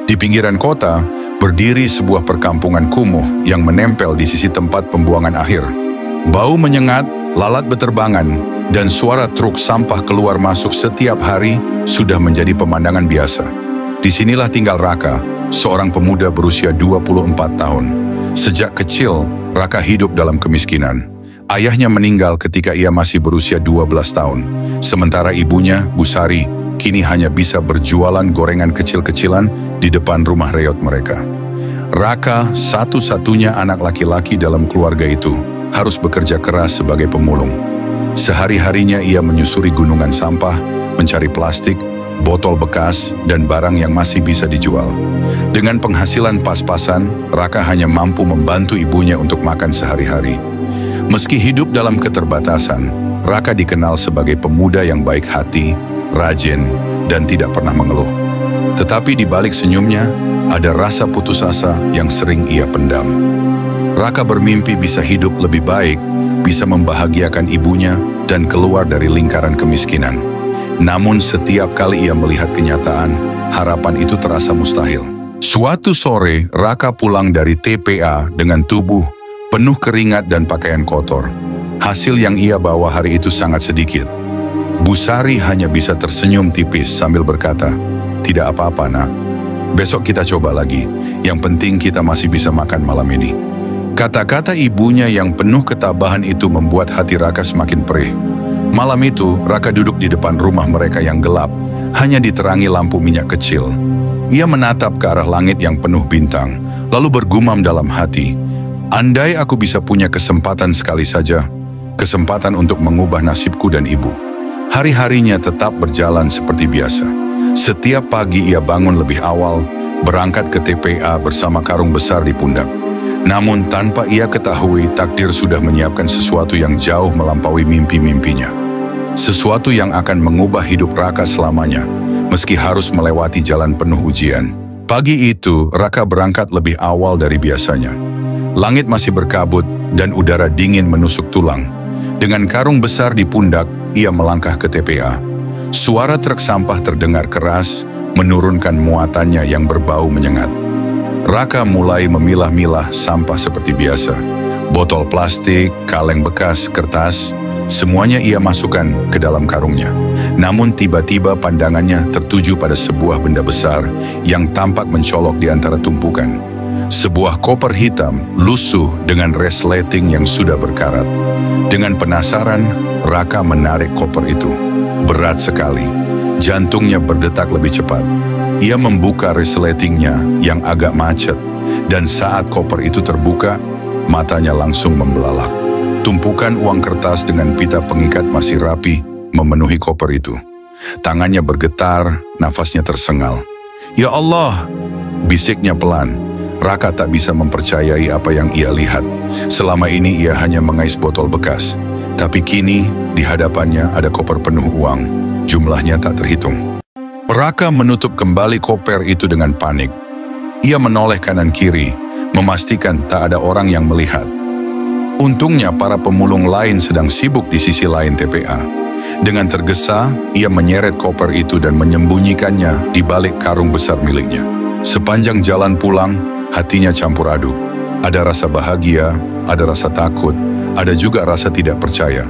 Di pinggiran kota, berdiri sebuah perkampungan kumuh yang menempel di sisi tempat pembuangan akhir. Bau menyengat, lalat beterbangan, dan suara truk sampah keluar masuk setiap hari sudah menjadi pemandangan biasa. Disinilah tinggal Raka, seorang pemuda berusia 24 tahun. Sejak kecil, Raka hidup dalam kemiskinan. Ayahnya meninggal ketika ia masih berusia 12 tahun. Sementara ibunya, Busari, kini hanya bisa berjualan gorengan kecil-kecilan di depan rumah reot mereka. Raka, satu-satunya anak laki-laki dalam keluarga itu, harus bekerja keras sebagai pemulung. Sehari-harinya ia menyusuri gunungan sampah, mencari plastik, botol bekas, dan barang yang masih bisa dijual. Dengan penghasilan pas-pasan, Raka hanya mampu membantu ibunya untuk makan sehari-hari. Meski hidup dalam keterbatasan, Raka dikenal sebagai pemuda yang baik hati, rajin, dan tidak pernah mengeluh. Tetapi di balik senyumnya, ada rasa putus asa yang sering ia pendam. Raka bermimpi bisa hidup lebih baik, bisa membahagiakan ibunya, dan keluar dari lingkaran kemiskinan. Namun setiap kali ia melihat kenyataan, harapan itu terasa mustahil. Suatu sore, Raka pulang dari TPA dengan tubuh penuh keringat dan pakaian kotor. Hasil yang ia bawa hari itu sangat sedikit. Busari hanya bisa tersenyum tipis sambil berkata, "Tidak apa-apa, Nak. Besok kita coba lagi. Yang penting kita masih bisa makan malam ini." Kata-kata ibunya yang penuh ketabahan itu membuat hati Raka semakin perih. Malam itu, Raka duduk di depan rumah mereka yang gelap, hanya diterangi lampu minyak kecil. Ia menatap ke arah langit yang penuh bintang, lalu bergumam dalam hati, "Andai aku bisa punya kesempatan sekali saja, kesempatan untuk mengubah nasibku dan ibu." Hari-harinya tetap berjalan seperti biasa. Setiap pagi ia bangun lebih awal, berangkat ke TPA bersama karung besar di pundak. Namun tanpa ia ketahui, takdir sudah menyiapkan sesuatu yang jauh melampaui mimpi-mimpinya. Sesuatu yang akan mengubah hidup Raka selamanya, meski harus melewati jalan penuh ujian. Pagi itu, Raka berangkat lebih awal dari biasanya. Langit masih berkabut dan udara dingin menusuk tulang. Dengan karung besar di pundak, ia melangkah ke TPA. Suara truk sampah terdengar keras, menurunkan muatannya yang berbau menyengat. Raka mulai memilah-milah sampah seperti biasa. Botol plastik, kaleng bekas, kertas, semuanya ia masukkan ke dalam karungnya. Namun tiba-tiba pandangannya tertuju pada sebuah benda besar yang tampak mencolok di antara tumpukan. Sebuah koper hitam, lusuh dengan resleting yang sudah berkarat. Dengan penasaran, Raka menarik koper itu. Berat sekali. Jantungnya berdetak lebih cepat. Ia membuka resletingnya yang agak macet. Dan saat koper itu terbuka, matanya langsung membelalak. Tumpukan uang kertas dengan pita pengikat masih rapi memenuhi koper itu. Tangannya bergetar, nafasnya tersengal. "Ya Allah!" bisiknya pelan. Raka tak bisa mempercayai apa yang ia lihat. Selama ini ia hanya mengais botol bekas. Tapi kini di hadapannya ada koper penuh uang. Jumlahnya tak terhitung. Raka menutup kembali koper itu dengan panik. Ia menoleh kanan kiri, memastikan tak ada orang yang melihat. Untungnya para pemulung lain sedang sibuk di sisi lain TPA. Dengan tergesa, ia menyeret koper itu dan menyembunyikannya di balik karung besar miliknya. Sepanjang jalan pulang, hatinya campur aduk. Ada rasa bahagia, ada rasa takut, ada juga rasa tidak percaya.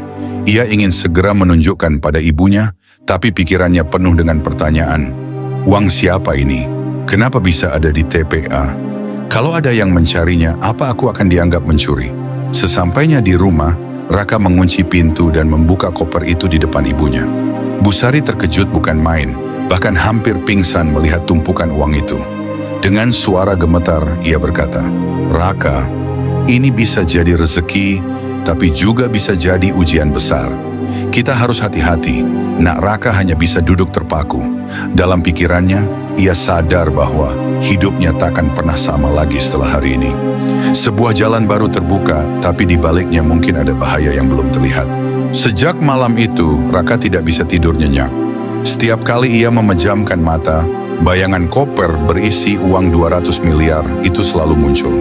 Ia ingin segera menunjukkan pada ibunya, tapi pikirannya penuh dengan pertanyaan. Uang siapa ini? Kenapa bisa ada di TPA? Kalau ada yang mencarinya, apa aku akan dianggap mencuri? Sesampainya di rumah, Raka mengunci pintu dan membuka koper itu di depan ibunya. Busari terkejut bukan main, bahkan hampir pingsan melihat tumpukan uang itu. Dengan suara gemetar, ia berkata, "Raka, ini bisa jadi rezeki, tapi juga bisa jadi ujian besar. Kita harus hati-hati." Nak Raka hanya bisa duduk terpaku. Dalam pikirannya, ia sadar bahwa hidupnya takkan pernah sama lagi setelah hari ini. Sebuah jalan baru terbuka, tapi di baliknya mungkin ada bahaya yang belum terlihat. Sejak malam itu, Raka tidak bisa tidur nyenyak. Setiap kali ia memejamkan mata, bayangan koper berisi uang 200 miliar itu selalu muncul.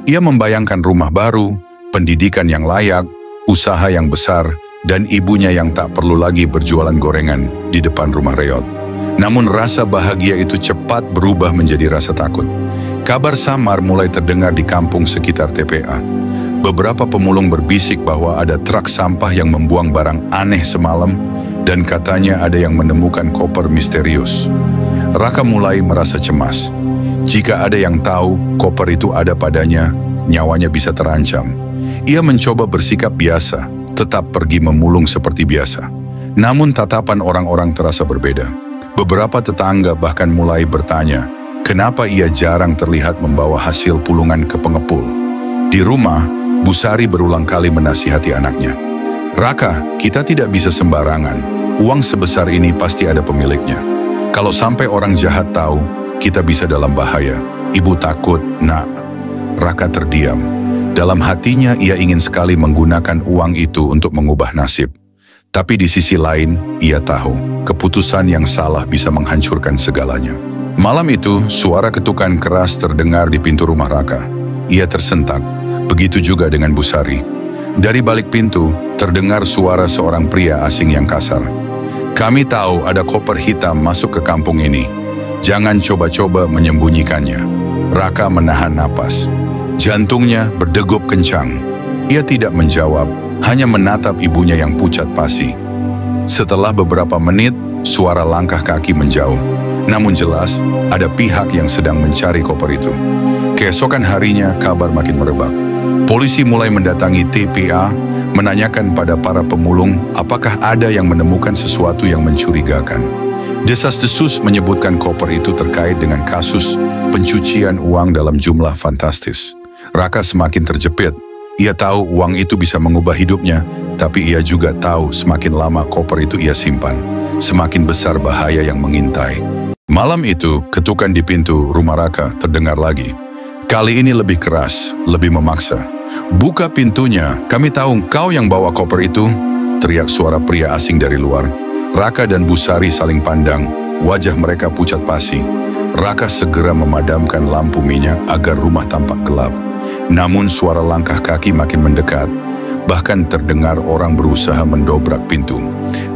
Ia membayangkan rumah baru, pendidikan yang layak, usaha yang besar, dan ibunya yang tak perlu lagi berjualan gorengan di depan rumah reot. Namun rasa bahagia itu cepat berubah menjadi rasa takut. Kabar samar mulai terdengar di kampung sekitar TPA. Beberapa pemulung berbisik bahwa ada truk sampah yang membuang barang aneh semalam dan katanya ada yang menemukan koper misterius. Raka mulai merasa cemas. Jika ada yang tahu koper itu ada padanya, nyawanya bisa terancam. Ia mencoba bersikap biasa, tetap pergi memulung seperti biasa. Namun tatapan orang-orang terasa berbeda. Beberapa tetangga bahkan mulai bertanya, kenapa ia jarang terlihat membawa hasil pulungan ke pengepul. Di rumah, Bu Sari berulang kali menasihati anaknya. Raka, kita tidak bisa sembarangan. Uang sebesar ini pasti ada pemiliknya. Kalau sampai orang jahat tahu, kita bisa dalam bahaya. Ibu takut, nak. Raka terdiam. Dalam hatinya ia ingin sekali menggunakan uang itu untuk mengubah nasib. Tapi di sisi lain, ia tahu keputusan yang salah bisa menghancurkan segalanya. Malam itu, suara ketukan keras terdengar di pintu rumah Raka. Ia tersentak, begitu juga dengan Bu Sari. Dari balik pintu, terdengar suara seorang pria asing yang kasar. Kami tahu ada koper hitam masuk ke kampung ini. Jangan coba-coba menyembunyikannya. Raka menahan napas. Jantungnya berdegup kencang. Ia tidak menjawab, hanya menatap ibunya yang pucat pasi. Setelah beberapa menit, suara langkah kaki menjauh. Namun jelas, ada pihak yang sedang mencari koper itu. Keesokan harinya, kabar makin merebak. Polisi mulai mendatangi TPA, menanyakan pada para pemulung apakah ada yang menemukan sesuatu yang mencurigakan. Desas-desus menyebutkan koper itu terkait dengan kasus pencucian uang dalam jumlah fantastis. Raka semakin terjepit. Ia tahu uang itu bisa mengubah hidupnya, tapi ia juga tahu semakin lama koper itu ia simpan, semakin besar bahaya yang mengintai. Malam itu, ketukan di pintu rumah Raka terdengar lagi. Kali ini lebih keras, lebih memaksa. Buka pintunya, kami tahu kau yang bawa koper itu, teriak suara pria asing dari luar. Raka dan Bu Sari saling pandang, wajah mereka pucat pasi. Raka segera memadamkan lampu minyak agar rumah tampak gelap. Namun suara langkah kaki makin mendekat, bahkan terdengar orang berusaha mendobrak pintu.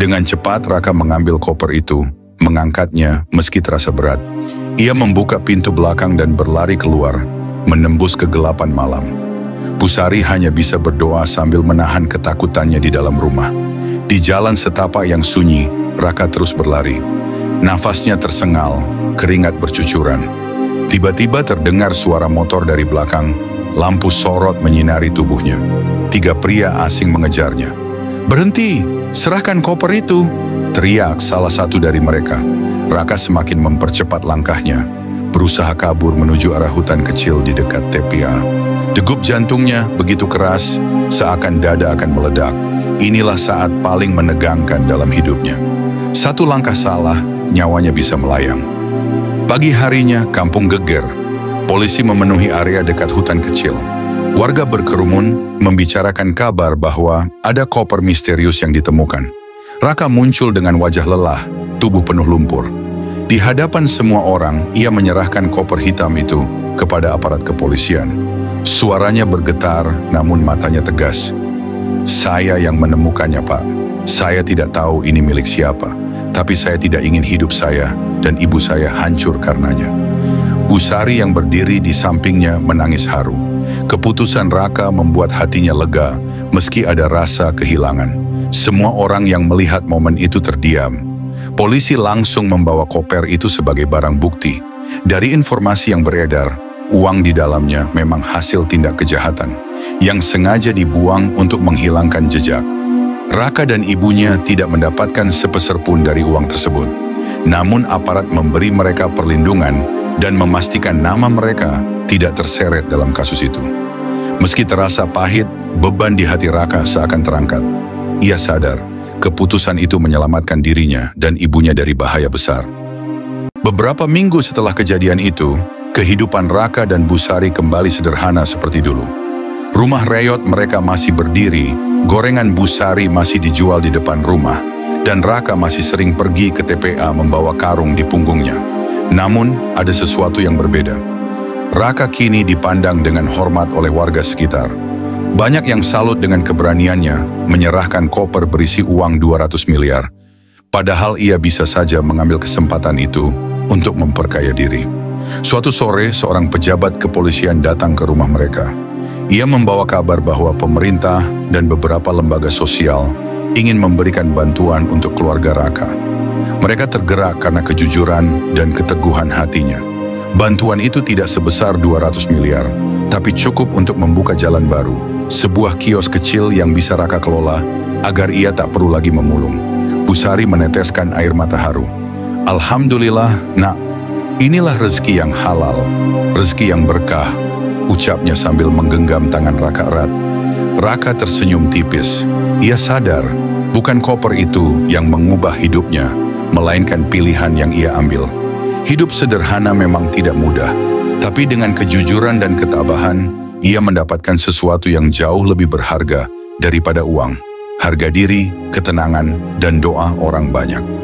Dengan cepat Raka mengambil koper itu, mengangkatnya meski terasa berat. Ia membuka pintu belakang dan berlari keluar, menembus kegelapan malam. Bu Sari hanya bisa berdoa sambil menahan ketakutannya di dalam rumah. Di jalan setapak yang sunyi, Raka terus berlari. Nafasnya tersengal, keringat bercucuran. Tiba-tiba terdengar suara motor dari belakang. Lampu sorot menyinari tubuhnya. 3 pria asing mengejarnya. Berhenti, serahkan koper itu, teriak salah satu dari mereka. Raka semakin mempercepat langkahnya, berusaha kabur menuju arah hutan kecil di dekat TPA. Degup jantungnya begitu keras, seakan dada akan meledak. Inilah saat paling menegangkan dalam hidupnya. Satu langkah salah, nyawanya bisa melayang. Pagi harinya, kampung geger. Polisi memenuhi area dekat hutan kecil. Warga berkerumun membicarakan kabar bahwa ada koper misterius yang ditemukan. Raka muncul dengan wajah lelah, tubuh penuh lumpur. Di hadapan semua orang, ia menyerahkan koper hitam itu kepada aparat kepolisian. Suaranya bergetar, namun matanya tegas. Saya yang menemukannya, Pak. Saya tidak tahu ini milik siapa, tapi saya tidak ingin hidup saya dan ibu saya hancur karenanya. Bu Sari yang berdiri di sampingnya menangis haru. Keputusan Raka membuat hatinya lega, meski ada rasa kehilangan. Semua orang yang melihat momen itu terdiam. Polisi langsung membawa koper itu sebagai barang bukti. Dari informasi yang beredar, uang di dalamnya memang hasil tindak kejahatan, yang sengaja dibuang untuk menghilangkan jejak. Raka dan ibunya tidak mendapatkan sepeser pun dari uang tersebut. Namun aparat memberi mereka perlindungan dan memastikan nama mereka tidak terseret dalam kasus itu. Meski terasa pahit, beban di hati Raka seakan terangkat. Ia sadar, keputusan itu menyelamatkan dirinya dan ibunya dari bahaya besar. Beberapa minggu setelah kejadian itu, kehidupan Raka dan Bu Sari kembali sederhana seperti dulu. Rumah reyot mereka masih berdiri, gorengan Bu Sari masih dijual di depan rumah, dan Raka masih sering pergi ke TPA membawa karung di punggungnya. Namun, ada sesuatu yang berbeda. Raka kini dipandang dengan hormat oleh warga sekitar. Banyak yang salut dengan keberaniannya menyerahkan koper berisi uang 200 miliar. Padahal ia bisa saja mengambil kesempatan itu untuk memperkaya diri. Suatu sore, seorang pejabat kepolisian datang ke rumah mereka. Ia membawa kabar bahwa pemerintah dan beberapa lembaga sosial ingin memberikan bantuan untuk keluarga Raka. Mereka tergerak karena kejujuran dan keteguhan hatinya. Bantuan itu tidak sebesar 200 miliar, tapi cukup untuk membuka jalan baru, sebuah kios kecil yang bisa Raka kelola agar ia tak perlu lagi memulung. Busari meneteskan air mata haru. Alhamdulillah, nak, inilah rezeki yang halal, rezeki yang berkah, ucapnya sambil menggenggam tangan Raka erat. Raka tersenyum tipis. Ia sadar, bukan koper itu yang mengubah hidupnya, melainkan pilihan yang ia ambil. Hidup sederhana memang tidak mudah, tapi dengan kejujuran dan ketabahan, ia mendapatkan sesuatu yang jauh lebih berharga daripada uang. Harga diri, ketenangan, dan doa orang banyak.